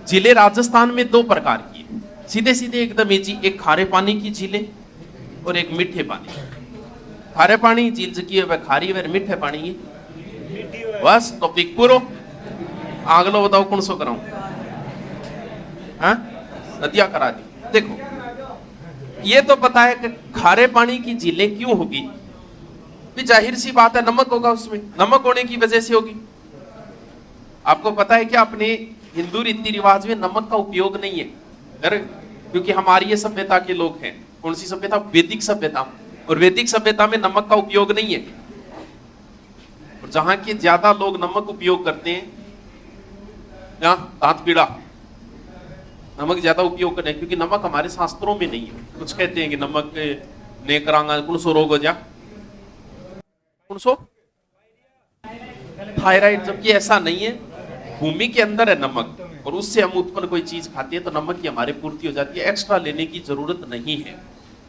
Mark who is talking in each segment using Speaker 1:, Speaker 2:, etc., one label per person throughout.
Speaker 1: झीलें राजस्थान में दो प्रकार की है, सीधे सीधे एकदम इजी। एक खारे पानी की झीलें और एक मीठे पानी। खारे पानी झील की है वह खारी है, मीठे पानी है बस। टॉपिक पूरो। आगलो बताओ कौन सो कराऊं? हाँ, नदियां करा दी। देखो ये तो पता है कि खारे पानी की झीलें क्यों होगी, भी जाहिर सी बात है नमक होगा उसमें, नमक होने की वजह से होगी। आपको पता है कि अपने हिंदू रीति रिवाज में नमक का उपयोग नहीं है, क्योंकि हमारी ये सभ्यता के लोग हैं। कौन सी सभ्यता? वैदिक सभ्यता। और वैदिक सभ्यता में नमक का उपयोग नहीं है। और जहां के ज्यादा लोग नमक उपयोग करते हैं, क्या दांत पीड़ा, नमक ज्यादा उपयोग करें, क्योंकि नमक हमारे शास्त्रों में नहीं है। कुछ कहते हैं कि नमक ने करांगा कौन सो रोग हो जा, कौन सो थायराइड, जबकि ऐसा नहीं है। भूमि के अंदर है नमक, और उससे हम उत्पन्न कोई चीज खाते हैं तो नमक की हमारी पूर्ति हो जाती है, एक्स्ट्रा लेने की जरूरत नहीं है।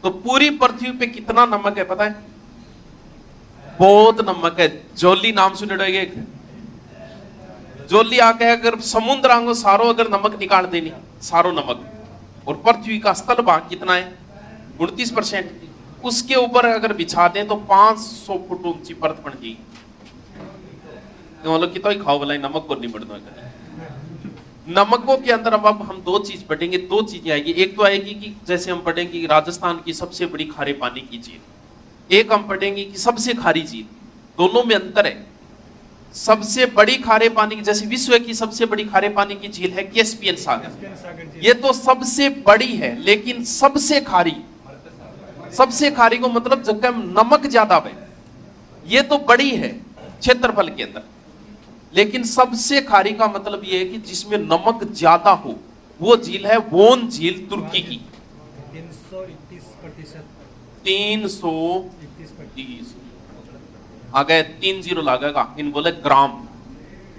Speaker 1: तो पूरी पृथ्वी पे कितना नमक है पता है? बहुत नमक है। जोली नाम सुने रहोगे? जोली आके अगर समुद्र आंगो सारो अगर नमक निकाल देनी, सारो नमक, और पृथ्वी का स्थल भाग कितना है? 29%। उसके ऊपर अगर बिछा दें तो 500 फुट ऊंची परत बन जाएगी। मतलब कितना ही खाओ भला, नमक को नहीं बढ़ना। नमकों के अंदर अब हम दो चीज पढ़ेंगे, दो चीजें आएगी। एक तो आएगी कि जैसे हम पढ़ेंगे कि राजस्थान की सबसे बड़ी खारे पानी की झील, एक हम पढ़ेंगे कि सबसे खारी झील। दोनों में अंतर है। सबसे बड़ी खारे पानी की, जैसे विश्व की सबसे बड़ी खारे पानी की झील है कैस्पियन सागर, ये तो सबसे बड़ी है, लेकिन सबसे खारी, सबसे खारी को मतलब जगह नमक ज्यादा है, ये तो बड़ी है क्षेत्रफल के अंदर, लेकिन सबसे खारी का मतलब यह है कि जिसमें नमक ज्यादा हो, वो झील है वोन झील, तुर्की की। 330 आ गए, 30 लगेगा। इन बोले ग्राम।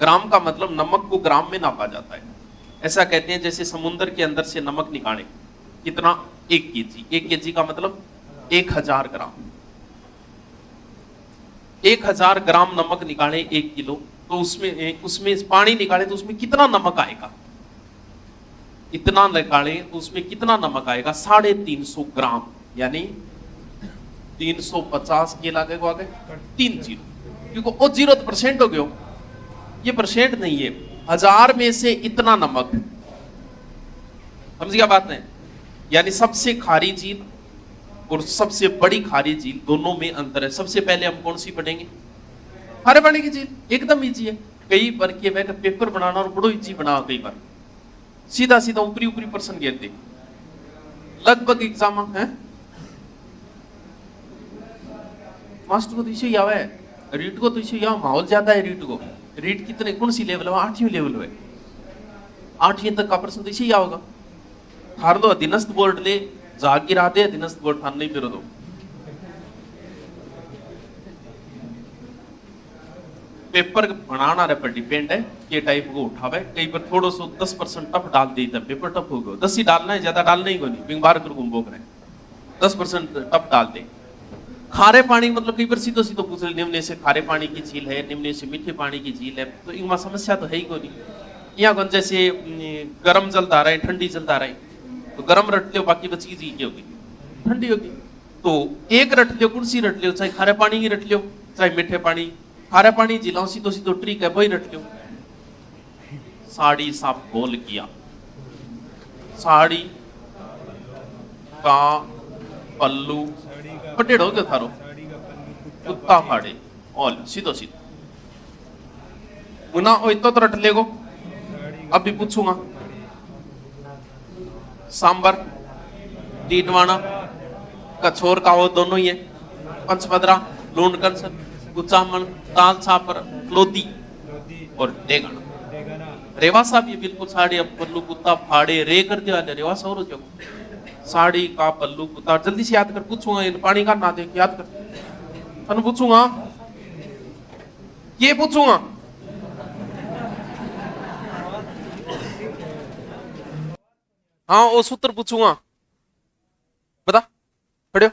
Speaker 1: ग्राम का मतलब नमक को ग्राम में नापा जाता है। ऐसा कहते हैं जैसे समुद्र के अंदर से नमक निकाले, कितना? 1 केजी। 1 केजी का मतलब 1000 ग्राम। 1000 ग्राम नमक निकाले 1 किलो, तो उसमें पानी निकाले तो उसमें कितना नमक आएगा? इतना निकाले तो उसमें कितना नमक आएगा? 350 ग्राम, यानी 350 के लागे को आ गए 3 जीरो, क्योंकि वो 0% हो गया। ये परसेंट नहीं है, 1000 में से इतना नमक। समझ गया बात नहीं? यानी सबसे खारी झील और सबसे बड़ी खारी झील, दोनों में अंतर है। सबसे पहले हम कौन सी पढ़ेंगे? खारे पानी की झील। एकदम इजी है। कई बार के वह पेपर बनाना और बड़ो इजी बना, कई बार सीधा सीधा ऊपरी ऊपरी पर्सन गिरते लगभग एग्जाम है। मास्टर को तो इसे याव है, रीट को तो इसे याव, माहौल ज्यादा है रीट को। रीट कितने कौन सी लेवल है? 8वीं लेवल है। 8वीं तक का पर्सन तो इसे याव होगा। हार दो अधीनस्थ बोर्ड ले, जाग गिरा दे अधीनस्थ बोर्ड, थान नहीं फिर दो। पेपर बनाना रे पर डिपेंड है के टाइप को उठावे। कई बार थोड़ा सो 10% टफ डाल दी तब पेपर टफ हो गया। 10 ही डालना है, ज्यादा डालना ही को नहीं। बिंग बार कर घूम रहे 10% टफ डाल दे। खारे पानी मतलब कई बार सीधो सीधो पूछ रहे, निम्न से खारे पानी की झील है, निम्न से मीठे पानी की झील है, तो इनमें समस्या तो है ही को नहीं। यहाँ जैसे गर्म जल धारा है, ठंडी जल धारा है, तो गर्म रट लो, बाकी बची झील होगी ठंडी होगी। तो एक रट लो, कुर्सी रट लो, चाहे खारे पानी ही रट लो चाहे मीठे पानी। खारे पानी झीलों सीधो सीधो ट्रिक है, वही रट लो। साड़ी साफ बोल किया, साड़ी का पल्लू पटेड़ो के थारो कुत्ता फाड़े और सीधो सीधो मुना ओ तो रट लेगो। अब भी पूछूंगा, सांबर डीडवाना कछोर का वो दोनों ही है। पंचपदरा लूण कंस कुचामन ताल छापर लोदी और डेगन। रेवासा भी बिल्कुल साड़ी अब पल्लू कुत्ता फाड़े रे कर दिया रेवासा और जो साड़ी का पल्लू कुत्ता। जल्दी से याद कर, पूछूंगा इन पानी का ना दे, याद कर। तन पूछूंगा, ये पूछूंगा। हाँ वो सूत्र पूछूंगा, बता पढ़ो।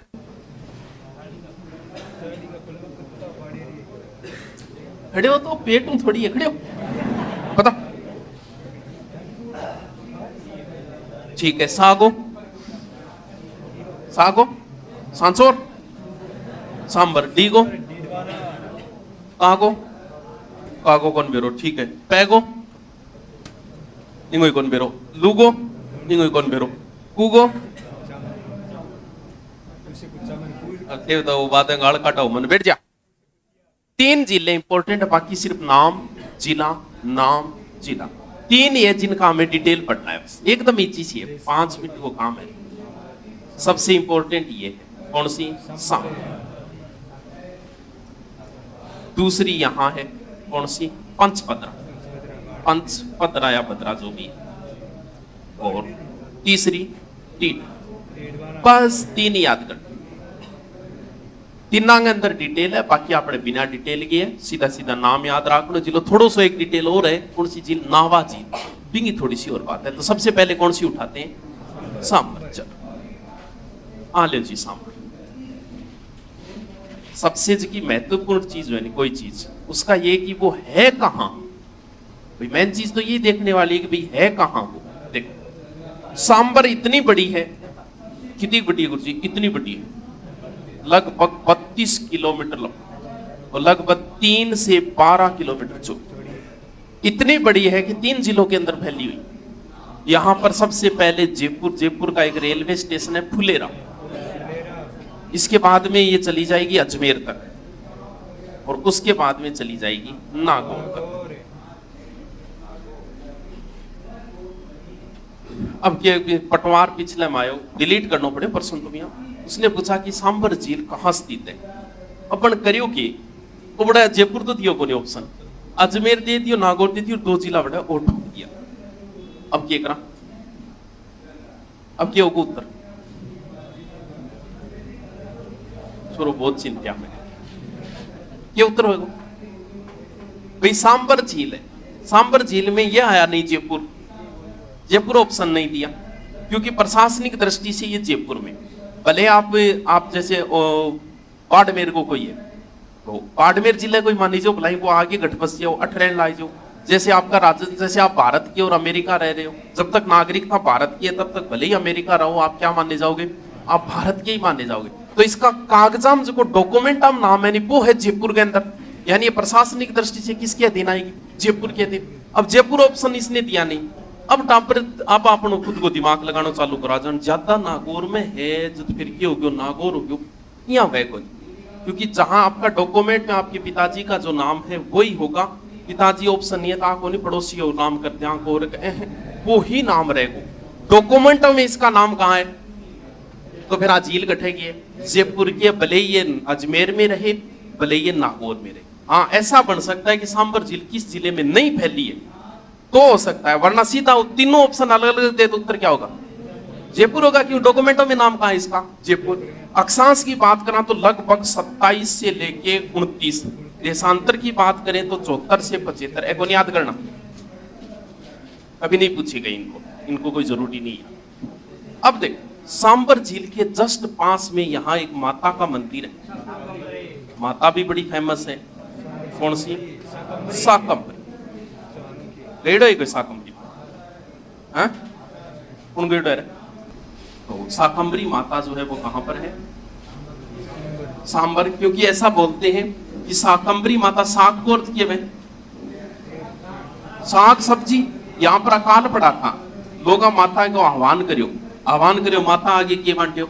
Speaker 1: खड़े हो तो पेट में थोड़ी है, खड़े हो बता। ठीक है, सागो, सागो, सांचोर, सांबर, डीगो, कागो, कागो कौन बेरो, ठीक है, पैगो, इंगोई कौन बेरो, लुगो, इंगोई कौन बेरो, कुगो, तो बातें गाल काटा मन बैठ जा। 3 जिले इंपॉर्टेंट है, बाकी सिर्फ नाम जिला, नाम जिला, 3 ये जिनका हमें डिटेल पढ़ना है, बस एकदम इजी सी है, 5 मिनट वो काम है। सबसे इंपॉर्टेंट ये है, कौन सी, साम। दूसरी यहां है, कौन सी, पंचपदरा, पंचपदरा या भद्रा जो भी है। और तीसरी टीट, बस 3 याद कर। तीना के अंदर डिटेल है, बाकी आपने बिना डिटेल की है, सीधा सीधा नाम याद रख लो। जिलो थोड़ो सो एक डिटेल और है, कौन सी झील, नावा झील, बिंगी थोड़ी सी और बात है। तो सबसे पहले कौन सी उठाते हैं, सांबर। चलो आ ले जी, सांबर। सबसे की महत्वपूर्ण चीज है कोई चीज, उसका ये कि वो है कहां। भाई मेन चीज तो ये देखने वाली है कि भाई है कहां वो। देखो सांबर इतनी बड़ी है, कितनी बड़ी गुरु जी, इतनी बड़ी है, लगभग 32 किलोमीटर लंबा और लगभग 3 से 12 किलोमीटर चौड़ी। इतनी बड़ी है कि 3 जिलों के अंदर फैली हुई। यहां पर सबसे पहले जयपुर का एक रेलवे स्टेशन है, फुलेरा। इसके बाद में ये चली जाएगी अजमेर तक और उसके बाद में चली जाएगी नागौर तक। अब ये पटवार पिछले मायो डिलीट करना पड़े पर्सन तुम यहाँ। उसने पूछा कि सांबर झील कहां स्थित है। अपन करियो कि वो बड़ा जयपुर तो दियो कोने ऑप्शन, अजमेर दे दियो, नागौर दे दियो, 2 जिला बड़ा और ठोक दिया। अब क्या करा, अब क्या होगा उत्तर, छोरो बहुत चिंता में। ये उत्तर होगा भाई सांबर झील है। सांबर झील में यह आया नहीं जयपुर, जयपुर ऑप्शन नहीं दिया क्योंकि प्रशासनिक दृष्टि से ये जयपुर में। भले आप जैसे बाड़मेर को कोई है तो बाड़मेर जिले कोई मान लीजिए भलाई वो आगे गठबसिया हो, अठरेन लाई जो, जैसे आपका राज्य, जैसे आप भारत के और अमेरिका रह रहे हो, जब तक नागरिकता भारत की है तब तक भले ही अमेरिका रहो, आप क्या माने जाओगे, आप भारत के ही माने जाओगे। तो इसका कागजाम जो डॉक्यूमेंट हम नाम है नहीं वो है जयपुर के अंदर, यानी प्रशासनिक दृष्टि से किसके अधीन आएगी, जयपुर के अधीन। अब जयपुर ऑप्शन इसने दिया नहीं। अब अब आप खुद को दिमाग लगाना चालू करा जान, ज्यादा नागौर में है जो फिर क्या हो गयो, नागौर हो गयो, यहाँ वह कोई, क्योंकि जहां आपका डॉक्यूमेंट में आपके पिताजी का जो नाम है वही होगा। पिताजी ऑप्शन नहीं है तो आको नहीं, पड़ोसी हो नाम करते हैं वो ही नाम रहेगा। डॉक्यूमेंट में इसका नाम कहाँ है, तो फिर आज झील गठेगी जयपुर के, भले ये अजमेर में रहे, भले ये नागौर में रहे। हाँ ऐसा बन सकता है कि सांबर झील किस जिले में नहीं फैली है तो हो सकता है, वरना सीधा तीनों ऑप्शन अलग अलग दे तो उत्तर क्या होगा, जयपुर होगा। क्यों, डॉक्यूमेंटों में नाम कहां है इसका, जयपुर। अक्षांश की बात करें तो लगभग 27 से लेके 29, देशांतर की बात करें तो 74 से 75। एक याद करना, कभी नहीं पूछी गई इनको कोई जरूरी नहीं है। अब देख सांबर झील के जस्ट पास में यहाँ एक माता का मंदिर है, माता भी बड़ी फेमस है, कौन सी, साकंबरी। गेड़ो है कोई साकंबरी, हाँ कौन गेड़ो है? तो साकंबरी माता जो है वो कहां पर है, सांबर। क्योंकि ऐसा बोलते हैं कि साकंबरी माता, साग को अर्थ किए साग सब्जी, यहाँ पर अकाल पड़ा था, लोग माता को आह्वान करियो, माता आगे किए बांटियो,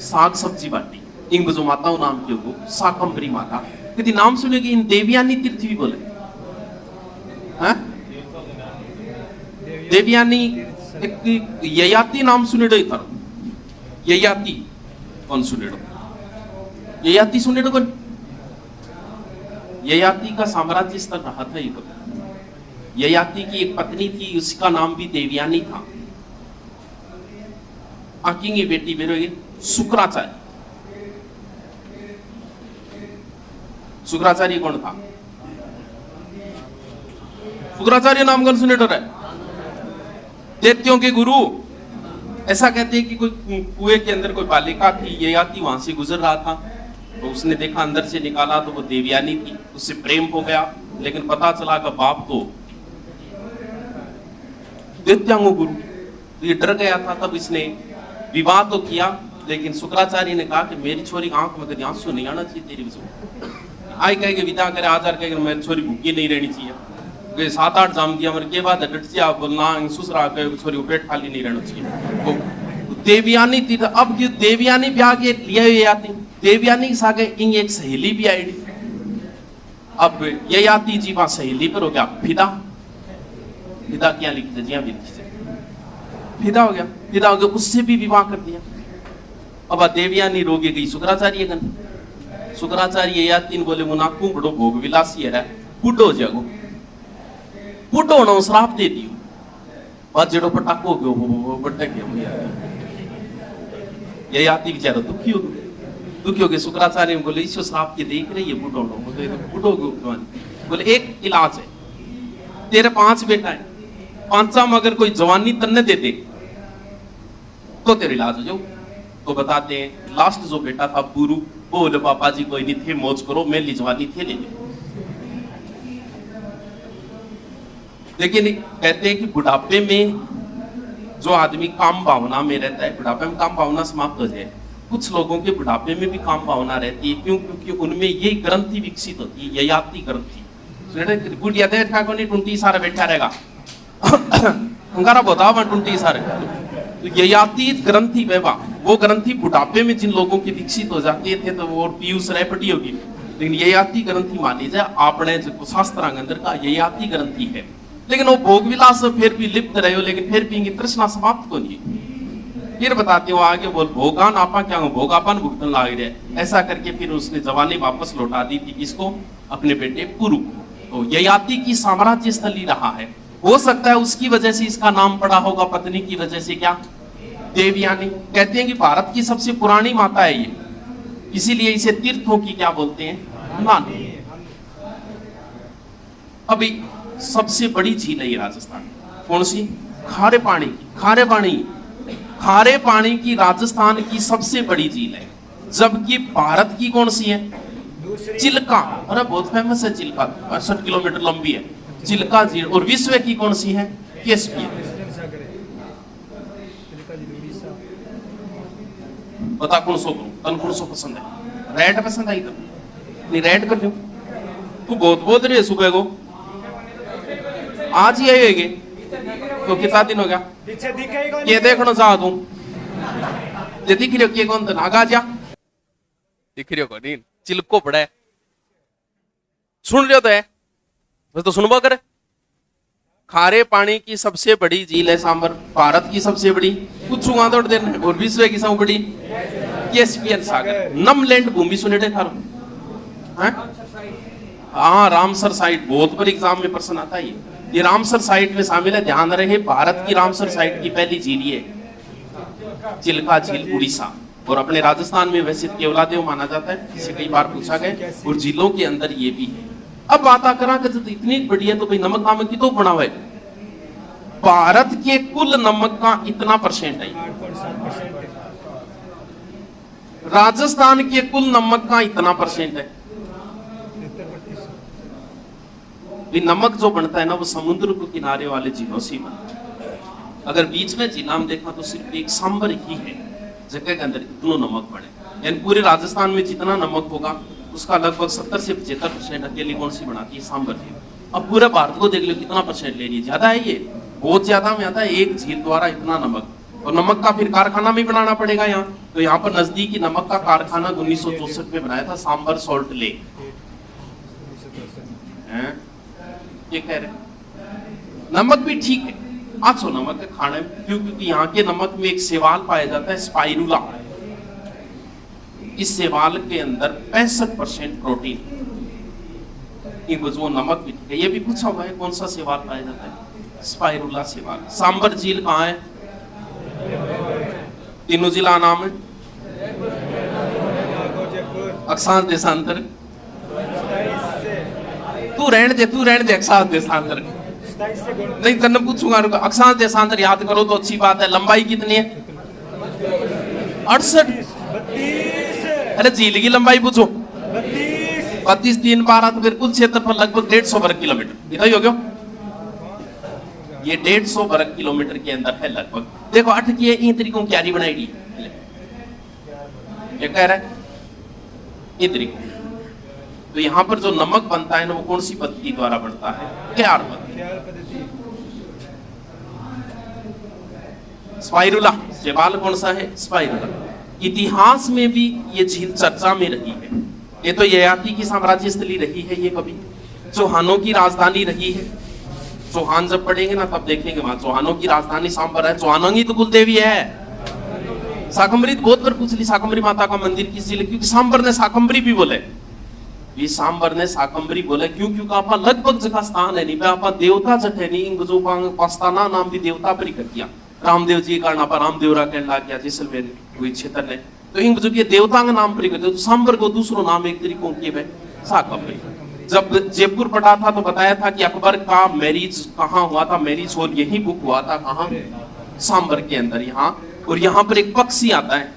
Speaker 1: साग सब्जी बांटी। इंग जो माता नाम क्यों साकंबरी माता। यदि नाम सुनेगी इन देवयानी तीर्थ भी बोले, हाँ देवयानी, एक ययाति नाम सुनेडो इधर, ययाति कौन सुनेडो, ययाति सुनेडो कौन, ययाति का साम्राज्य स्तर रहा था ये। ययाति की एक पत्नी थी, उसका नाम भी देवयानी था। आकिंगी बेटी मेरे शुक्राचार्य। शुक्राचार्य कौन था, शुक्राचार्य नाम कौन सुने डर है, दैत्यों के गुरु। ऐसा कहते हैं कि कोई कुएं के अंदर कोई बालिका थी, ययाति वहां से गुजर रहा था, तो उसने देखा, अंदर से निकाला तो वो देवयानी थी, उससे प्रेम हो गया। लेकिन पता चला कि बाप तो दैत्यांगो गुरु, तो ये डर गया था, तब इसने विवाह तो किया, लेकिन शुक्राचार्य ने कहा कि मेरी छोरी की आंख में कभी आंसू नहीं आना चाहिए तेरी वजह। आई कह के विदा करे आचार कह मेरी छोरी भूखी नहीं रहनी चाहिए। 7-8 जाम दिया मेरे के बाद डट से आप बोलना सुसरा के छोरी पेट खाली नहीं रहना चाहिए। तो देवयानी थी, तो अब क्यों देवयानी ब्याह के लिए आती, देवयानी के सागे इंग एक सहेली भी आई। अब ये आती जी वहां सहेली पर हो गया फिदा, फिदा क्या लिख दे फिदा हो गया, फिदा हो गया, उससे भी विवाह कर दिया। अब देवयानी रोगी गई शुक्राचार्य गन, शुक्राचार्य या तीन बोले मुना तू बड़ो भोग विलासी है बुढ़ो जगो, बुढ़ो ना श्राप दे दियो और जेड़ो पटाको गयो वो बट्टे गयो। ये याती बेचारा दुखी हो गए। शुक्राचार्य बोले ईश्वर श्राप के देख रहे ये बुढ़ो नो, बोले बुढ़ो गयो। बोले एक इलाज है, तेरे 5 बेटा है, 5 में अगर कोई जवानी तन्ने दे दे तो तेरे इलाज हो जाओ। तो बताते हैं लास्ट जो बेटा था पुरु, वो बोले पापा जी कोई नहीं थे, मौज करो, मैं लिजवानी थे ले ले। लेकिन कहते हैं कि बुढ़ापे में जो आदमी काम भावना में रहता है, बुढ़ापे में काम भावना समाप्त हो जाए। कुछ लोगों के बुढ़ापे में भी काम भावना रहती है, क्यों? क्योंकि उनमें ये ग्रंथि विकसित होती है, ययाति ग्रंथि। बुढ़िया देर खा को नहीं 20 सारा बैठा रहेगा, अंगारा बताओ 20 सारे। तो ययाति ग्रंथि वैवा, वो ग्रंथि बुढ़ापे में जिन लोगों की विकसित हो जाती थे तो वो पीयूष रेपटी होगी, लेकिन ययाति ग्रंथि मानी जाए आपने जो शास्त्रांग अंदर का ययाति ग्रंथि है। लेकिन वो भोग विलास फिर भी लिप्त रहे हो, लेकिन फिर भी तृष्णा समाप्त को नहीं। फिर बताते हो आगे बोल भोगान आपा क्या भोगापन भुगतन लाग रहे, ऐसा करके फिर उसने जवानी वापस लौटा दी थी किसको? अपने बेटे पुरु। तो ययाति की साम्राज्य स्थली रहा है, हो सकता है उसकी वजह से इसका नाम पड़ा होगा, पत्नी की वजह से क्या देवयानी। कहते हैं कि भारत की सबसे पुरानी माता है ये, इसीलिए इसे तीर्थों की क्या बोलते हैं मान। अभी सबसे बड़ी झील है ये राजस्थान, कौन सी? खारे पानी की, खारे पानी की राजस्थान की सबसे बड़ी झील है। जबकि भारत की कौन सी है? चिल्का, अरे बहुत फेमस है चिल्का, 62 किलोमीटर लंबी है चिल्का झील। और विश्व की कौन सी है? कैस्पियन। बता कौन सो करूं, तन कौन सो पसंद है? रेड पसंद आई तो नहीं रेड कर लूं। तू बहुत बोल रही है सुबह को, आज ही आएगी तो कितना दिन हो गया? ये देखना चाह तू ये दिख रही हो कौन? नागा जा दिख रही हो नहीं, चिल्को पड़ा है, सुन रहे हो तो है बस, तो सुनबो करे। खारे पानी की सबसे बड़ी झील है सांबर, भारत की सबसे बड़ी पूछूंगा थोड़ी देर में, और विश्व की सबसे बड़ी कैस्पियन सागर। नमलैंड भूमि सुने थारो? हाँ रामसर साइट, बहुत बड़ी एग्जाम में प्रश्न आता है ये रामसर साइट में शामिल है। ध्यान रहे भारत की रामसर साइट की पहली झील ये चिल्का झील उड़ीसा, और अपने राजस्थान में वैसे केवलादेव माना जाता है, इसे कई बार पूछा गया, और झीलों के अंदर ये भी है। अब बात करा कि तो इतनी बड़ी है तो भाई नमक नामक की तो बना हुआ है। भारत के कुल नमक का इतना % है, राजस्थान के कुल नमक का इतना % है। नमक जो बनता है ना वो समुद्र के किनारे वाले झीलों से बनता है। अगर बीच में झीला में देखा तो सिर्फ एक सांबर ही है जगह के अंदर इतना नमक बने, यानी पूरे राजस्थान में जितना नमक होगा उसका लगभग 70 से 75% अकेली कौन सी बनाती है? सांबर झील। अब पूरे भारत को देख लो कितना % ले रही है, ज्यादा है ये, बहुत ज्यादा में आता है एक झील द्वारा इतना नमक। और नमक का फिर कारखाना भी बनाना पड़ेगा यहाँ, तो यहाँ पर नजदीकी नमक का कारखाना 1964 में बनाया था, सांबर सॉल्ट लेक। ये कह रहे नमक भी ठीक है, अच्छो नमक है खाने में, क्योंकि यहाँ के नमक में एक सेवाल पाया जाता है स्पाइरुला। इस सेवाल के अंदर 65% प्रोटीन, वो नमक भी ठीक है। ये भी पूछा हुआ है कौन सा सेवाल पाया जाता है? स्पाइरुला सेवाल। सांबर झील कहाँ है? तीनों जिला नाम है, अक्षांश देशांतर। तू रहने दे अक्षांश देशांतर नहीं, तन्ने पूछूंगा अक्षांश देशांतर याद करो तो अच्छी बात है। लंबाई कितनी है? 68। अरे झील की लंबाई पूछो 32, 3 12 तो फिर कुल क्षेत्रफल लगभग 150 वर्ग किलोमीटर। इतना ही हो गया। ये 150 वर्ग किलोमीटर के अंदर है लगभग। देखो अटकी है इन तरीकों क्यारी बनाई, क्या कह रहा है इन तरीकों। तो यहाँ पर जो नमक बनता है ना वो कौन सी पद्धति द्वारा बनता है? क्यार पद्धति। स्पाइरुला शैवाल कौन सा है? स्पाइरुला। इतिहास में भी ये झील चर्चा में रही है। ये तो ययाति की साम्राज्य स्थली रही है, ये कभी चौहानों की राजधानी रही है। चौहान जब पढ़ेंगे ना तब देखेंगे वहां चौहानों की राजधानी सांबर है। चौहानों की तो कुल देवी है। शाकंभरी बहुत बार पूछ ली शाकंभरी माता का मंदिर किस जिले, क्योंकि सांबर ने शाकंभरी भी बोले, ये सांबर ने शाकंभरी बोले क्यों? क्योंकि आपा लगभग जगह स्थान है नहीं पे आपा देवता जठे नहीं इंग जो पास्ताना नाम भी देवता पर ही कर दिया। रामदेव जी का नाम रामदेवरा कहने लग गया जैसलमेर कोई क्षेत्र ने, तो इंग जो देवता का नाम पर तो सांबर को दूसरो नाम एक तरीकों के शाकंभरी। जब जयपुर पढ़ा था तो बताया था कि अकबर का मैरिज कहाँ हुआ था, मैरिज हॉल यही बुक हुआ था कहाँ? सांबर के अंदर यहाँ। और यहाँ पर एक पक्षी आता है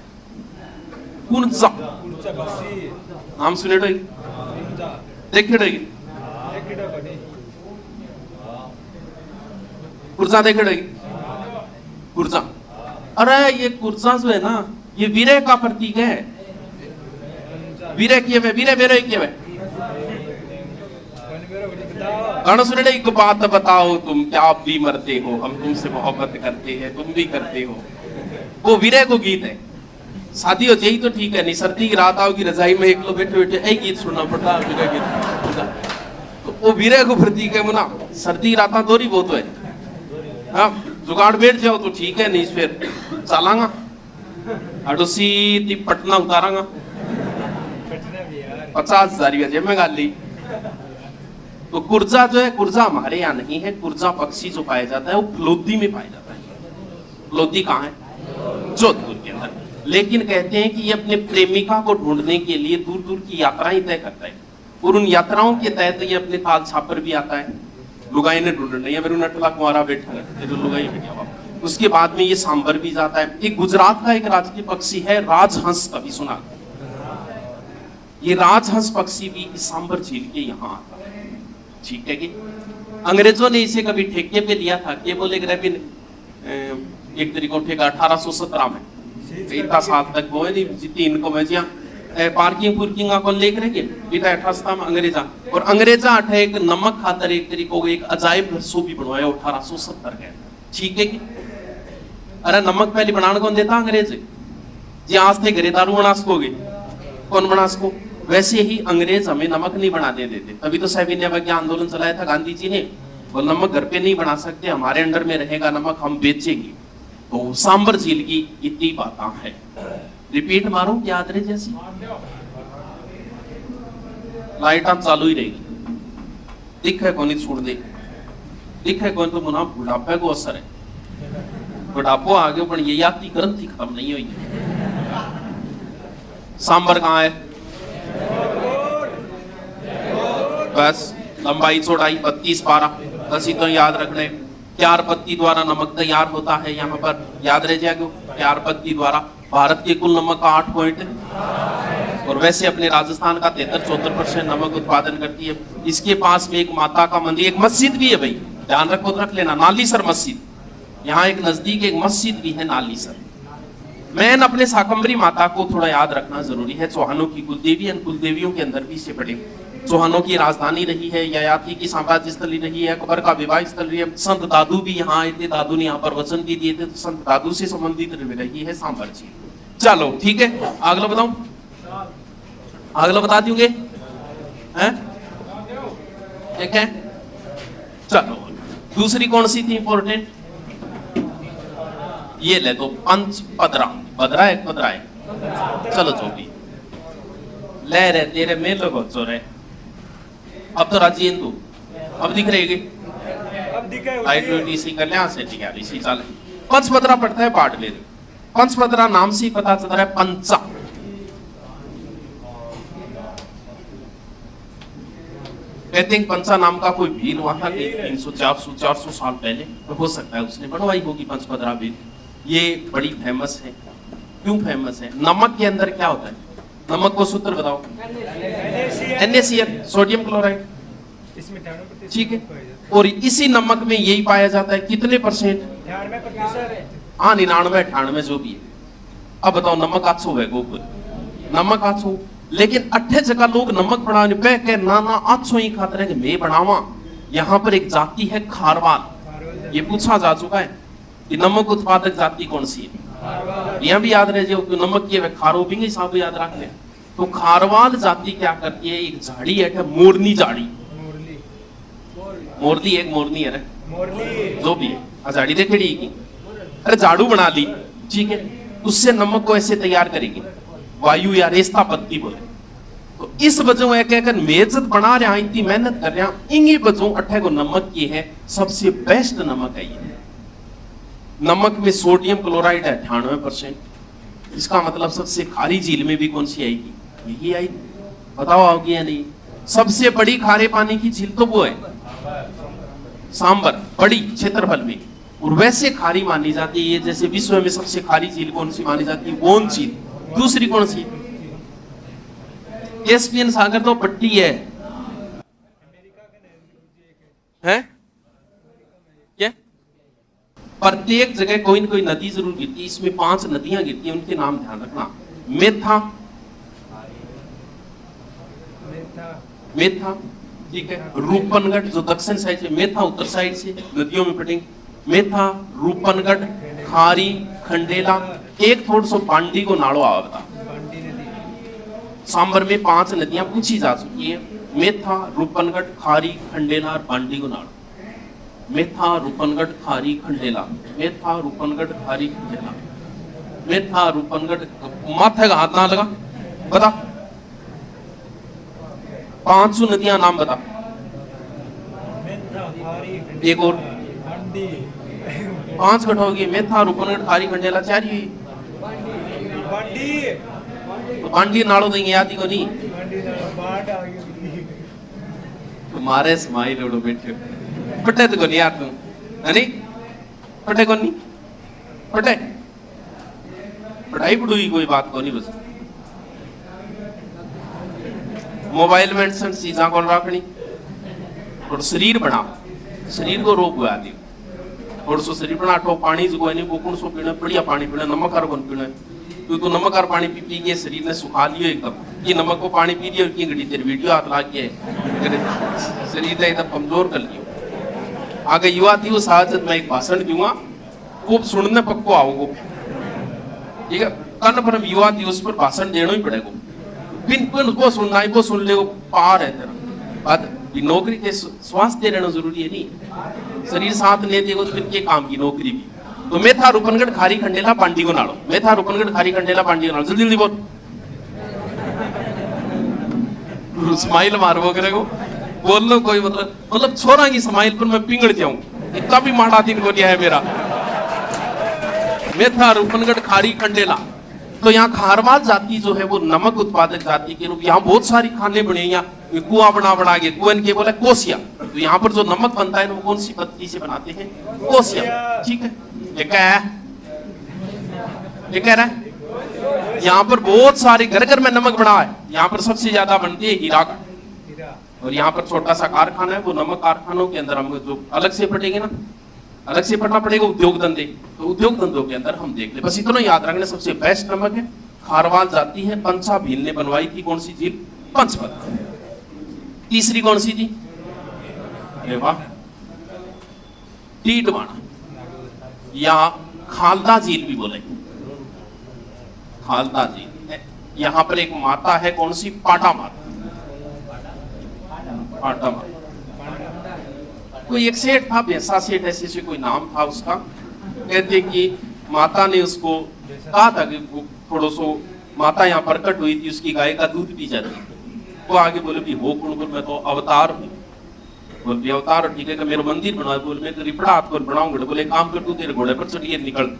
Speaker 1: कुर्जा, नाम सुने देखे कुर्जा देखे कुर्जा। अरे ये कुर्जा जो है ना ये वीरे का प्रतीक है। वीरे किए वीरे वीरे किए सुन एक बात बताओ तुम क्या आप भी मरते हो, हम तुमसे मोहब्बत करते हैं तुम भी करते हो। वो वीरे को गीत है। शादी हो जाए तो ठीक है, नहीं सर्दी की रात आओगी रजाई में एक लोग बैठे बैठे एक गीत सुनना पड़ता है वीरे गीत। तो वो वीरे को प्रतीक है मुना। सर्दी की रात दोरी बहुत है, हाँ जुगाड़ बैठ जाओ तो ठीक है, नहीं फिर चलांगा अड़ोसी पटना उतारांगा 50,000 जेब में गाल ली। तो कुर्जा जो है, कुर्जा हमारे यहाँ नहीं है। कुर्जा पक्षी जो पाया जाता है वो फलोदी में पाया जाता है। फलोदी कहाँ है? जोधपुर के अंदर। लेकिन कहते हैं कि ये अपने प्रेमिका को ढूंढने के लिए दूर दूर की यात्राएं तय करता है और उन यात्राओं के तहत ये अपने ताल छापर भी आता है। लुगाई ने ढूंढना या मेरे नटला कुंवारा बैठा है तो लुगाई बैठा हुआ। उसके बाद में ये सांबर भी जाता है। एक गुजरात का एक राजकीय पक्षी है राजहंस, कभी सुना? ये राजहंस पक्षी भी इस सांबर झील के यहाँ आता है। ठीक है कि अंग्रेजों ने इसे कभी ठेके पे लिया था कि बोले एक तरीको ठेका 1817 में इतना साल तक वो नहीं जितनी इनको मैं पार्किंग पुर्किंग को लेकर के बीता 18 में अंग्रेजा और अंग्रेजा अठे एक नमक खातर एक तरीको एक अजायब रसो भी बनवाया 1870 के। ठीक है कि अरे नमक पहले बनाने कौन देता? अंग्रेज जी। आज थे घरे दारू बना सकोगे, कौन बना सको? वैसे ही अंग्रेज हमें नमक नहीं बनाने देते। तभी तो सविनय अवज्ञा आंदोलन चलाया था गांधी जी ने। वो नमक घर पे नहीं बना सकते, हमारे अंडर में रहेगा नमक, हम बेचेंगे। तो सांबर झील की इतनी बातें है। रिपीट मारो याद रहे जैसी लाइट चालू ही रहेगी। दिख है कौन छोड़ दे, दिख है कौन तो मुना बुढ़ापे को असर है। बुढ़ापो आ गया पर ये यात्री ग्रंथि खत्म नहीं हुई। सांबर कहाँ है? बस लंबाई चौड़ाई 32-12 बस तो याद रखने। क्यार पत्ती द्वारा नमक तैयार होता है। यहाँ पर याद रह जाएगा क्यार पत्ती द्वारा। भारत के कुल नमक का 8 पॉइंट और वैसे अपने राजस्थान का 73-74% नमक उत्पादन करती है। इसके पास में एक माता का मंदिर, एक मस्जिद भी है भाई, ध्यान रखो तो रख लेना, नालीसर मस्जिद। यहाँ एक नजदीक एक मस्जिद भी है नालीसर। मैन अपने शाकंभरी माता को थोड़ा याद रखना जरूरी है। चौहानों की कुलदेवी, कुलदेवियों के अंदर भी से पड़े। चौहानों की राजधानी रही है, ययाति की साम्राज्य स्थली रही है, अकबर का विवाह स्थल रही है। संत दादू भी यहाँ आए थे, दादू ने यहाँ पर वचन भी दिए थे, तो संत दादू से संबंधित रही है सांबर झील। चलो ठीक है, अगला बताऊं? अगला बता दूंगे हैं? ठीक है, चलो दूसरी कौन सी थी इंपॉर्टेंट? ये ले तो पंच पदरा, पदरा है पदरा है। चलो जो भी ले रहे तेरे में लोग चो रहे। अब तो राजी हिंदू अब दिख रही है कल्याण से ठीक है इसी चाल। पंचपदरा पड़ता है बाड़मेर। पंचपदरा नाम से पता चल रहा है पंचा। कहते हैं पंचा नाम का कोई भील हुआ था कि 300-400 साल पहले, तो हो सकता है उसने बनवाई होगी पंचपदरा भील। ये बड़ी फेमस है। क्यों फेमस है? नमक के अंदर क्या होता है? नमक को सूत्र बताओ। NaCl, sodium chloride. ठीक है, और इसी नमक में यही पाया जाता है कितने परसेंट?
Speaker 2: 98%।
Speaker 1: हाँ 99 98 जो भी है। अब बताओ नमक आछो है गोकुल, नमक आछो, लेकिन अट्ठे जगह लोग नमक बनाने पे के ना ना आछो ही खाते हैं कि मैं बनावा। यहाँ पर एक जाति है खारवाल, ये पूछा जा चुका है कि नमक उत्पादक जाति कौन सी है, यह भी याद रहे जो नमक की है खारो भी हिसाब याद रख ले। तो खारवाल जाति क्या करती है, एक झाड़ी है मोरनी झाड़ी, मोरली एक मोरनी है जो भी है झाड़ी देखेड़ी की, अरे झाड़ू बना ली ठीक है, उससे नमक को ऐसे तैयार करेगी, वायु या रेस्ता पत्ती बोले। तो इस वजह है कहकर मेजत बना रहा इतनी मेहनत कर रहा इंगी वजह अट्ठे को नमक की है सबसे बेस्ट नमक है ये। नमक में सोडियम क्लोराइड है 98%, इसका मतलब सबसे खारी झील में भी कौन सी आएगी, यही आएगी। बताओ आओगी या नहीं? सबसे बड़ी खारे पानी की झील तो वो है सांबर, बड़ी क्षेत्रफल में, और वैसे खारी मानी जाती है जैसे विश्व में सबसे खारी झील कौन सी मानी जाती है, वोन झील। दूसरी कौन सी? कैस्पियन सागर तो पट्टी है क्या? प्रत्येक जगह कोई न कोई नदी जरूर गिरती है, इसमें 5 नदियां गिरती हैं, उनके नाम ध्यान रखना। मेथा ठीक है, रूपनगढ़ जो दक्षिण साइड से, मेथा उत्तर साइड से नदियों में पड़ेंगे, मेथा, रूपनगढ़, खारी, खंडेला, एक थोड़ा सा पांडी को नाड़ो आवता। सांबर में 5 नदियां पूछी जा चुकी है, मेथा, रूपनगढ़, खारी, खंडेला और पांडी को नाड़ो। मेथा, रूपनगढ़, खारी, खंडेला, मेथा, रूपनगढ़, खारी, खंडेला, मेथा, रूपनगढ़, माथे का हाथ ना लगा, बता 500 नदियां नाम बता। एक और 5 घट होगी, मेथा, रूपनगढ़, खारी, खंडेला, 4 ही। तो पांडी नाड़ो देंगे याद ही को नहीं, तुम्हारे स्माइल उड़ो बैठे पटे तो नहीं यार तुम है नहीं, पटे को नहीं पटे, पढ़ाई पढ़ूई कोई बात को नहीं, बस मोबाइल में चीजा को रखनी और शरीर बना, शरीर को रोक हुआ दी और सो शरीर बना ठो पानी जो है नहीं वो कौन सो पीना, बढ़िया पानी पीना, नमक और बन पीना, तो नमक और पानी पी के शरीर ने सुखा लियो एकदम, ये नमक को पानी पी लियो और की घड़ी तेरी वीडियो हाथ ला के शरीर ने एकदम कमजोर कर लियो। आगे युवा थी वो साहजत मैं एक भाषण दूंगा, खूब सुनने पक्को आओगे ठीक है, कन पर युवा थी उस पर भाषण देना ही पड़ेगा, बिन को सुनना ही वो सुन ले पार है तेरा बात। नौकरी के स्वास्थ्य रहना जरूरी है नहीं, शरीर साथ नहीं देगा तो फिर के काम की नौकरी भी। तो मेथा, रूपनगढ़, खारी, खंडेला, पांडी को नाड़ो, मेथा, रूपनगढ़, खारी, खंडेला, पांडी को नाड़ो, जल्दी जल्दी बोल, स्माइल मारो करेगो बोल लो कोई मतलब छोरा की स्माइल पर मैं पिंगड़ जाऊं, इतना भी माड़ा दिन को दिया है मेरा। मेथा, रूपनगढ़, खारी, खंडेला, तो यहाँ खारवाल जाति जो है वो नमक उत्पादक जाति के रूप, यहाँ बहुत सारी खाने बने, यहाँ कुआं बना के कुएं के बोला कोसिया, तो यहाँ पर जो नमक बनता है वो कौन सी पत्ती से बनाते हैं, कोसिया ठीक है। ये कह रहा है यहाँ पर बहुत सारे घर घर में नमक बना है, यहाँ पर सबसे ज्यादा बनती है हीरा का, और यहाँ पर छोटा सा कारखाना है, वो नमक कारखानों के अंदर हम जो अलग से पढ़ेंगे ना, अलग से पढ़ना पड़ेगा उद्योग धंधे, तो उद्योग धंधों के अंदर हम देख ले, बस इतना याद रखना सबसे बेस्ट नमक है खारवाल जाती है। पंचा भील ने बनवाई थी कौन सी झील, पंचपत। तीसरी कौन सी थी, अरे वाह टीडवाना या खालदा झील भी बोले, खालदा झील। यहाँ पर एक माता है कौन सी, पाटा माता, पाटा माता। कोई एक सेठ था, भैंसा सेठ ऐसे कोई नाम था उसका, कहते कि माता ने उसको कहा था कि थोड़ा सो माता यहाँ प्रकट हुई थी, उसकी गाय का दूध पी जाती, वो आगे बोले भी हो कौन, बोल मैं तो अवतार हूँ, बोल अवतार ठीक है कि मेरा मंदिर बना, बोल मैं रिपड़ा हाथ पर बनाऊंगा, बोले काम कर तू तेरे घोड़े पर चढ़िए निकल,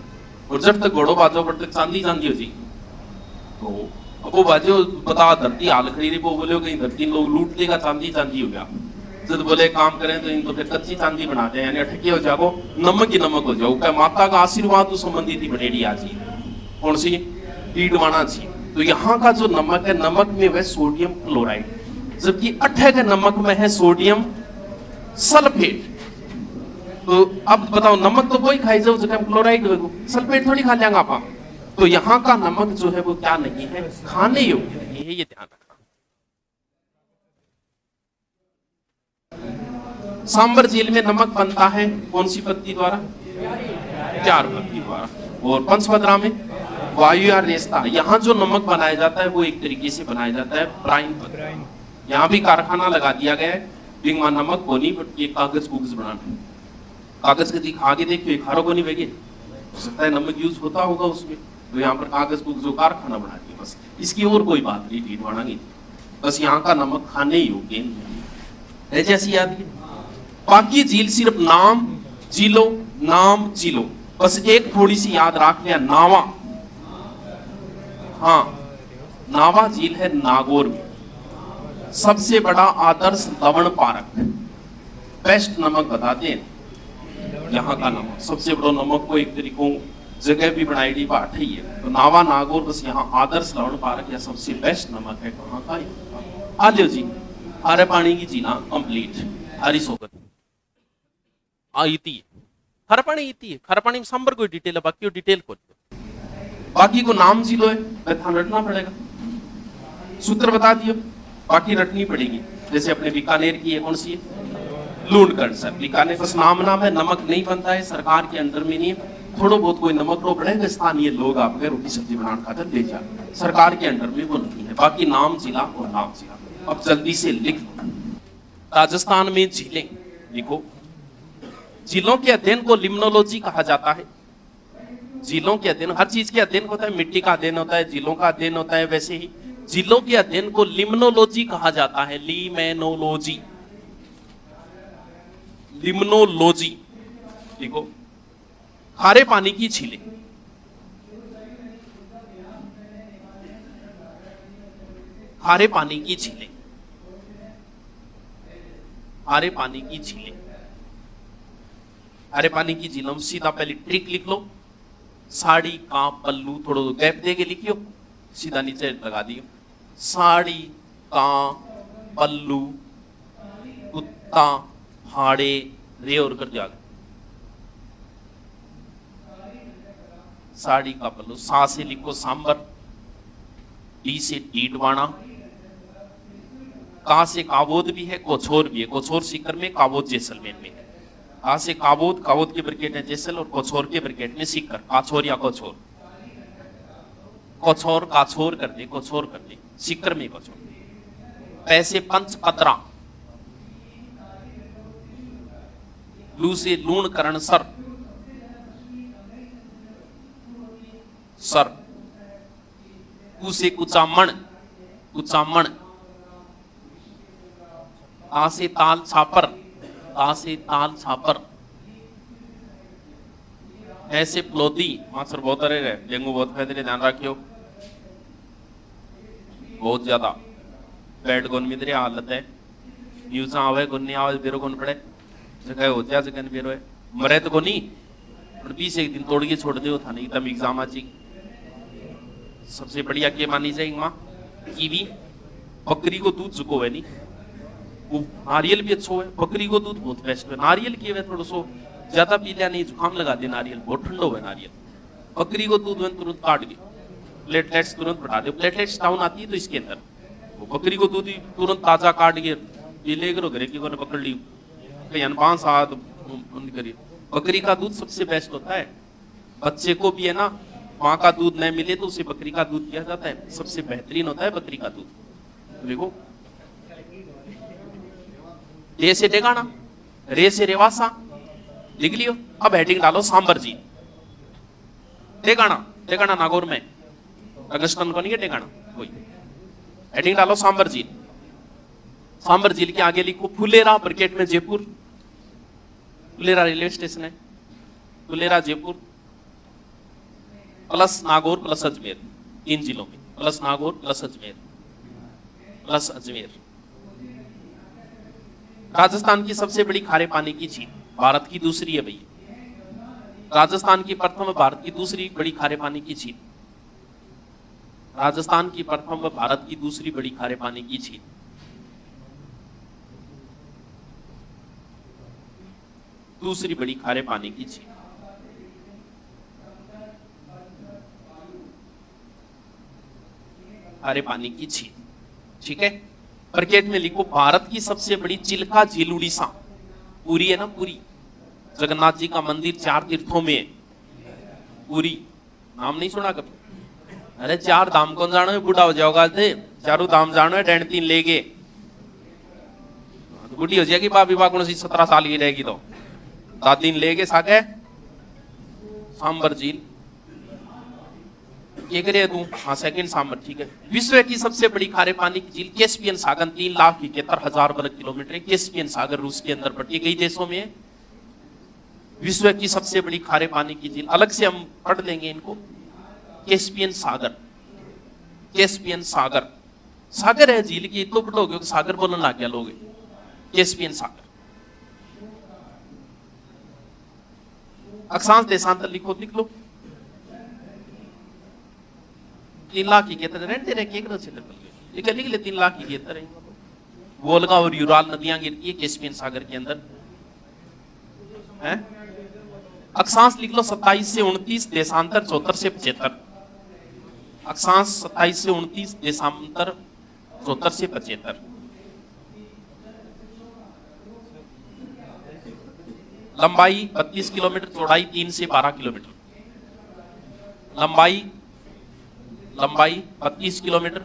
Speaker 1: और जब तक घोड़ो बाजो पर तक चांदी चांदी हो जी, तो अब वो बाजो बता धरती हाल खड़ी रही, वो बोले कहीं धरती लोग लूट लेगा, चांदी चांदी हो गया, जब बोले काम करें तो इनको फिर कच्ची चांदी बनाते हैं, यानी अटके हो जाओ नमक ही नमक हो जाओ, क्या माता का आशीर्वाद संबंधित ही बनेगी आज ही कौन सी, टीडवाना झील। तो यहाँ का जो नमक है, नमक में वह सोडियम क्लोराइड, जबकि अट्ठे के नमक में है सोडियम सल्फेट। तो अब बताओ, नमक तो कोई खाई जाओ जगह क्लोराइड हो, सल्फेट थोड़ी खा लेंगे आप। तो यहाँ का नमक जो है वो क्या नहीं है, खाने योग्य नहीं है, ये ध्यान रखना। सांबर झील में नमक बनता है कौन सी पत्ती द्वारा? चार पत्ती द्वारा। और पंचभद्रा में वायु या रेस्ता, यहाँ जो नमक बनाया जाता है वो एक तरीके से बनाया जाता है ब्राइन पत्ती। यहाँ भी कारखाना लगा दिया गया है, बिंगमा नमक को नहीं, बट ये कागज कुगज बनाना। कागज के खा के देखिए, खारो को नहीं बेगे, हो सकता है नमक यूज होता होगा उसमें, तो यहाँ पर कागज कुगज जो कारखाना बना दिया, बस इसकी और कोई बात नहीं थी बढ़ानी। बस यहाँ का नमक खाने योग्य है, जैसी याद की। बाकी झील सिर्फ नाम झीलो, नाम झीलो, बस एक थोड़ी सी याद रख लिया, नावा। हाँ, नावा झील है नागौर में, सबसे बड़ा आदर्श लवण पारक, बेस्ट नमक बताते हैं यहाँ का नमक। सबसे बड़ा नमक को एक तरीकों जगह भी बनाई दी बात है ये, तो नावा नागौर बस यहाँ आदर्श लवण पारक या सबसे बेस्ट नमक है कहाँ का। आ जाओ जी, खारे पानी की जीना कंप्लीट हरी सोगत इति खारा पानी इति है। खारा पानी में सांबर कोई डिटेल है, बाकी डिटेल को बाकी को नाम जी लो है, ध्यान रखना पड़ेगा। सूत्र बता दियो, बाकी रटनी पड़ेगी। जैसे अपने बीकानेर की है, कौन सी है? लूणकरण सर। बीकानेर बस नाम है, नमक नहीं बनता है, सरकार के अंडर में नहीं है। थोड़ा बहुत कोई नमक रो पड़ेगा, स्थानीय लोग आपके रोटी सब्जी बनाने खातर ले जा, सरकार के अंडर में वो नहीं है। बाकी नाम जिला और नाम जिला। अब जल्दी से लिख लो। राजस्थान में झीलें लिखो। झीलों के अध्ययन को लिम्नोलॉजी कहा जाता है। झीलों के अध्ययन, हर चीज के अध्ययन होता है, मिट्टी का अध्ययन होता है, झीलों का अध्ययन होता है, वैसे ही झीलों के अध्ययन को लिम्नोलॉजी कहा जाता है। लिमेनोलॉजी, लिम्नोलॉजी देखो। खारे पानी की झीलें, खारे पानी की झीलें, खारे पानी की झीलें, खारे पानी की झीलों में सीधा पहले ट्रिक लिख लो। साड़ी का पल्लू, थोड़ा गैप दे के लिखियो, सीधा नीचे लगा दियो। साड़ी का पल्लू, कुत्ता हाड़े रे और कर जागे। साड़ी का पल्लू, सा से लिखो सांबर, डी से डीडवाना, का से काबोद भी है, कोछोर भी है। कोछोर सीकर में, काबोद जैसलमेर में। का से काबोद, काबोद के ब्रिकेट है जैसल, और कोछोर के ब्रिकेट में सीकर, काछोर या कोछोर। कोछोर काछोर कर दे, कोछोर कर दे, सीकर में कोछोर। पैसे पंच पतरा, लू से लूण करण सर, सर। कु से कुचामण, कुचामण। ता से ताल छापर, ता से ताल छापर। ऐसे प्लोदी, मास्टर बहुत रहे, डेंगू बहुत फैले, ध्यान रखियो, बहुत ज्यादा पेट गुन मिद्रे हालत है। न्यूज आवे गुन नहीं आवे, बेरो गुन पड़े, जगह हो जा जगह बेरो है, मरे तो गुनी 20 एक दिन तोड़ के छोड़ दे था, नहीं एकदम एग्जाम आची। सबसे बढ़िया के मानी जाएगी माँ कीवी, बकरी को दूध जुको है नहीं, वो नारियल भी अच्छा है, बकरी को दूध बहुत बेस्ट है। नारियल की है थोड़ा सो ज्यादा पी लिया नहीं, जुकाम लगा दे, नारियल बहुत ठंडा है नारियल। बकरी को दूध में तुरंत काट के प्लेटलेट्स तुरंत बढ़ा दे, प्लेटलेट्स डाउन आती है तो इसके अंदर वो बकरी को दूध तुरंत ताजा काट के पी ले करो, घरे की पकड़ ली कहीं 5 हाथ करिए। बकरी का दूध सबसे बेस्ट होता है। बच्चे को भी है ना, माँ का दूध नहीं मिले तो उसे बकरी का दूध दिया जाता है, सबसे बेहतरीन होता है बकरी का दूध। देखो, ए से टेगाना, रे से रेवासा, लिख लियो। अब हेडिंग डालो सांबर जी। टेगाना, टेगाना नागौर में, अगस्टन को नहीं है टेगाना कोई। हेडिंग डालो सांबर झील। सांबर झील के आगे लिखो फुलेरा, ब्रिकेट में जयपुर। फुलेरा रेलवे स्टेशन है, फुलेरा जयपुर, प्लस नागौर प्लस अजमेर, 3 जिलों में, plus Nagaur plus Ajmer, plus Ajmer. Rajasthan की सबसे बड़ी खारे पानी की झील, भारत की दूसरी है भैया। राजस्थान की प्रथम, भारत की दूसरी बड़ी खारे पानी की झील। राजस्थान की प्रथम, भारत की दूसरी बड़ी खारे पानी की झील। दूसरी बड़ी खारे पानी की झील। खारे पानी की झील, ठीक है। ब्रैकेट में लिखो भारत की सबसे बड़ी चिल्का झील उड़ीसा, पूरी है ना, पूरी। जगन्नाथ जी का मंदिर 4 तीर्थों में है, पूरी। नाम नहीं सुना कभी? अरे 4 धाम कौन जानो है, बूढ़ा हो जाओगा थे, चारों धाम जानो है, डेढ़ 3 लेके बुढ़ी हो जाएगी बाबी बागुण सी 17 साल की रहेगी तो 7 दिन लेके साके सांबर झील ये करे तू। हाँ सेकंड सांबर, ठीक है। विश्व की सबसे बड़ी खारे पानी की झील कैस्पियन सागर 3,71,000 वर्ग किलोमीटर है। कैस्पियन सागर रूस के अंदर पड़ती है, कई देशों में है। विश्व की सबसे बड़ी खारे पानी की झील, अलग से हम पढ़ लेंगे इनको। कैस्पियन सागर, कैस्पियन सागर, सागर है झील की, तो पढ़ोगे सागर बोलने लग गया लोग। कैस्पियन सागर। अक्षांश देशांतर लिखो, लिख लो। 3 लाख की कहते रहते रहे के लिख ले 3 लाख की कहते रहे। वोल्गा और यूराल नदियां गिरती है कैस्पियन सागर के अंदर है। अक्षांश लिख लो 27 से 29, देशांतर 74 से 75। अक्षांश 27 से 29, देशांतर 74 से 75। लंबाई 32 किलोमीटर, चौड़ाई 3 से 12 किलोमीटर। लंबाई 32 किलोमीटर,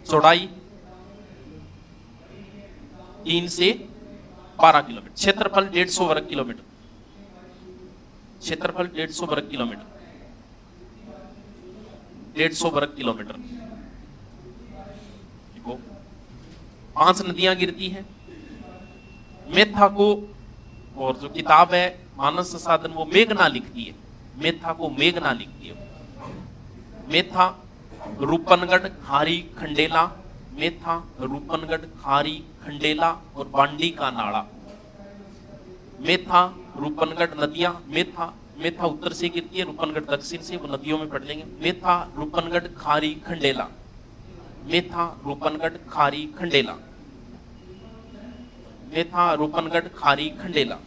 Speaker 1: चौड़ाई 3 से 12 किलोमीटर। क्षेत्रफल 150 वर्ग किलोमीटर, क्षेत्रफल 150 वर्ग किलोमीटर, 150 वर्ग किलोमीटर। देखो 5 नदियां गिरती हैं। मेथा को, और जो किताब है मानव संसाधन वो मेघना लिखती है, मेथा को मेघना लिखती है। मेथा, रूपनगढ़, खारी, खंडेला, मेथा, रूपनगढ़, खारी, खंडेला और बांडी का नाड़ा। मेथा, रूपनगढ़ नदियां, मेथा उत्तर से गिरती है, रूपनगढ़ दक्षिण से, वो नदियों में पढ़ लेंगे। मेथा, रूपनगढ़, खारी, खंडेला, मेथा, रूपनगढ़, खारी, खंडेला, मेथा, रूपनगढ़, खारी, खंडेला।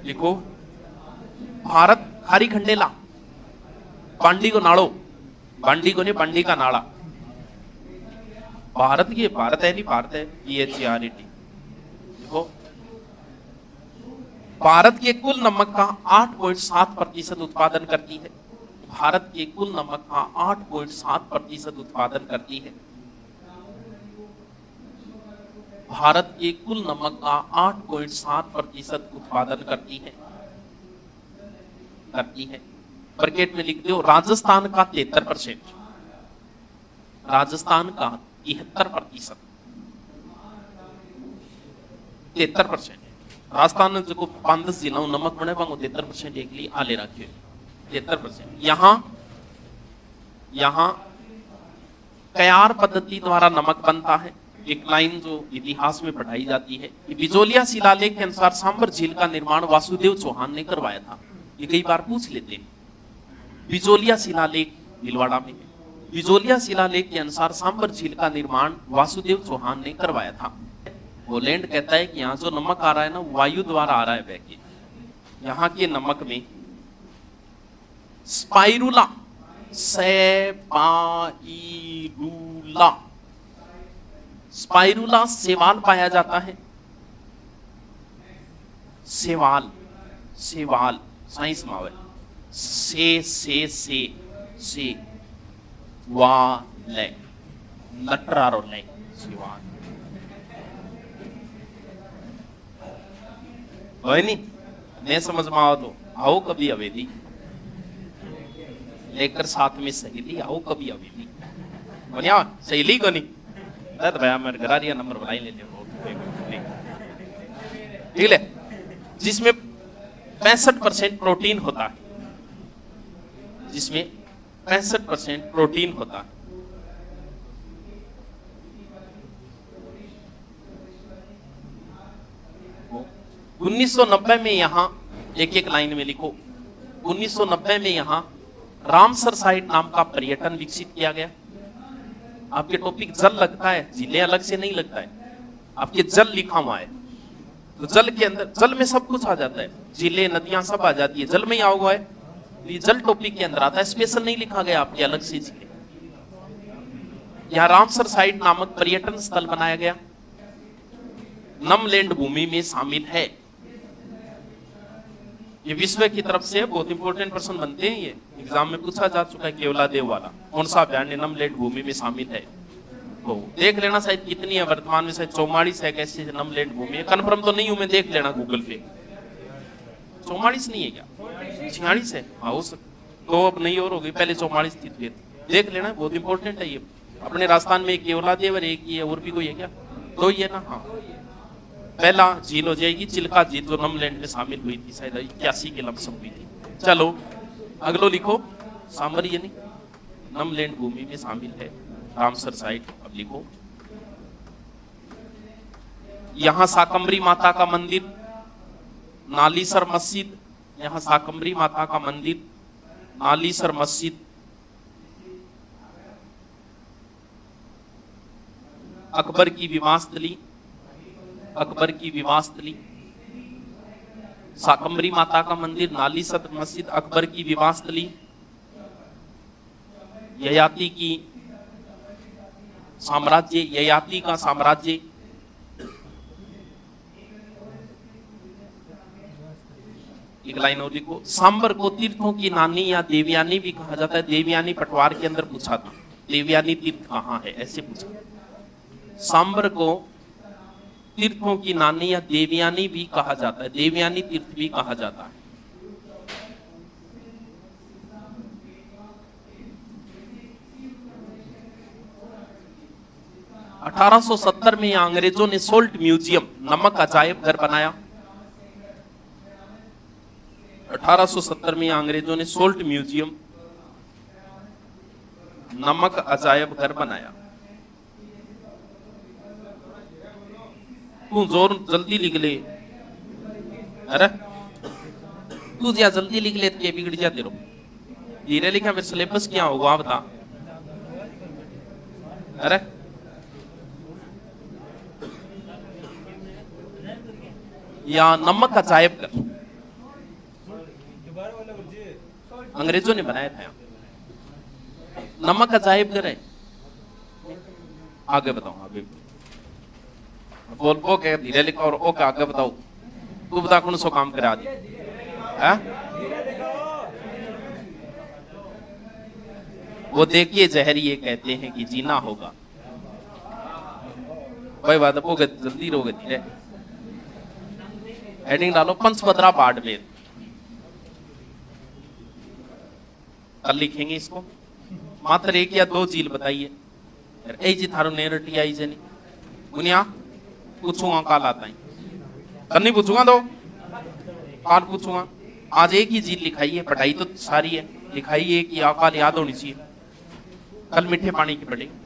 Speaker 1: लिखो भारत, खारी खंडेला, बांडी को नाड़ो, बांडी को नहीं, बांडी का नाड़ा। भारत की, भारत है नहीं, भारत है BHART। देखो भारत के कुल नमक का 8.7% उत्पादन करती है। भारत के कुल नमक का 8.7% उत्पादन करती है। भारत के कुल नमक का 8.7% उत्पादन करती है। ब्रैकेट में लिख दो राजस्थान का 73%, राजस्थान का 73%, 73%। राजस्थान में जो 5-10 जिला नमक बने 73% एक लिए आले रखे 73%। यहाँ कयार पद्धति द्वारा नमक बनता है। एक लाइन जो इतिहास में पढ़ाई जाती है कि बिजोलिया शिलालेख के अनुसार सांबर झील का निर्माण वासुदेव चौहान ने करवाया था। ये कई बार पूछ लेते हैं। बिजोलिया शिलालेख भीलवाड़ा में है। बिजोलिया शिलालेख के अनुसार सांबर झील का निर्माण वासुदेव चौहान ने करवाया था। पोलैंड कहता है कि यहाँ जो नमक आ रहा है ना, वायु द्वारा आ रहा है बहके। यहाँ के नमक में स्पाइरुला, स्पाइरुला सेवाल पाया जाता है। सेवाल, सेवाल साइंस मावे से वाले लटरारो ले सेवाल नहीं समझ में आओ तो आओ कभी अवेदी लेकर साथ में सहेली, आओ कभी अवेदी बढ़िया सहेली को नहीं तो भैया मेरे घरारिया नंबर बुलाई ले ठीक है। जिसमें 65% प्रोटीन होता है, जिसमें 65% प्रोटीन होता है। वो 1990 में यहाँ एक लाइन में लिखो, 1990 में यहाँ रामसर साइट नाम का पर्यटन विकसित किया गया। आपके टॉपिक जल लगता है, जिले अलग से नहीं लगता है, आपके जल लिखा हुआ है। तो जल के अंदर, जल में सब कुछ आ जाता है, झीलें नदियां सब आ जाती है, जल में ही आओ है, ये जल टॉपिक के अंदर आता है, स्पेशल नहीं लिखा गया आपके अलग से झीलें। यहाँ रामसर साइट नामक पर्यटन स्थल बनाया गया, नमलैंड भूमि में शामिल है। ये विश्व की तरफ से बहुत इंपॉर्टेंट प्रश्न बनते हैं, ये एग्जाम में पूछा जा चुका है, केवलादेव वाला, कौन सा अभयारण्य नमलैंड भूमि में शामिल है। तो देख लेना शायद कितनी है, वर्तमान में शायद 44 है, कैसे नमलैंड भूमि है, कन्फर्म तो नहीं हूं मैं, देख लेना गूगल पे। 44 नहीं है क्या, 46 है, हाँ हो सकता, तो अब नहीं और हो गई, पहले 44 थी, फिर देख लेना, बहुत इंपॉर्टेंट है ये। अपने राजस्थान में एक केवलादेव और एक ये, और भी कोई है क्या, तो ये ना, हाँ पहला झील हो जाएगी चिल्का झील, जो नमलैंड में शामिल हुई थी, शायद 81 के लमसम हुई थी। चलो अगलो लिखो, सांबर ये नहीं, नमलैंड भूमि में शामिल है रामसर साइट। अब लिखो, यहाँ शाकंभरी माता का मंदिर, नालीसर मस्जिद, यहाँ शाकंभरी माता का मंदिर, नालीसर मस्जिद, अकबर की विवाह स्थली, अकबर की विवाह स्थली, शाकंभरी माता का मंदिर, नालीसर मस्जिद, अकबर की विवाह स्थली, ययाति की साम्राज्य, ययाति का साम्राज्य, एक लाइन और लिखो, सांबर को तीर्थों की नानी या देवयानी भी कहा जाता है। देवयानी पटवार के अंदर पूछा था, देवयानी तीर्थ कहाँ है, ऐसे पूछा। सांबर को तीर्थों की नानी या देवयानी भी कहा जाता है, देवयानी तीर्थ भी कहा जाता है। अठारह सौ 70 में अंग्रेजों ने सोल्ट म्यूजियम, नमक अजायब घर बनाया। 1870 में अंग्रेजों ने सोल्ट म्यूजियम, नमक अजायब घर बनाया। तू जोर जल्दी लिख ले, अरे तू ज्यादा जल्दी लिख ले तो बिगड़ जाते रहो, धीरे लिखा फिर सिलेबस क्या होगा बता। अरे या नमक अजायब घर अंग्रेजों ने बनाया था, नमक अजायब घर है। आगे बताओ, आगे बोल, ओ क्या धीरे लिखा और ओ क्या आगे बताओ, तू बता कौन सो काम करा दी है? वो देखिए जहर ये कहते हैं कि जीना होगा, भाई बात हो गए, जल्दी रहोगे धीरे। हेडिंग डालो, पंचभद्रा बाड़मेर, कल लिखेंगे इसको। मात्र एक या दो झील बताइए, ए जी थारो नेरटी आई जनी बुनिया पूछूंगा, काल आता है, कल नहीं पूछूंगा तो काल पूछूंगा। आज एक ही झील लिखाई है, पढ़ाई तो सारी है, लिखाई एक ही, काल याद होनी चाहिए, कल मीठे पानी की पढ़ेंगे।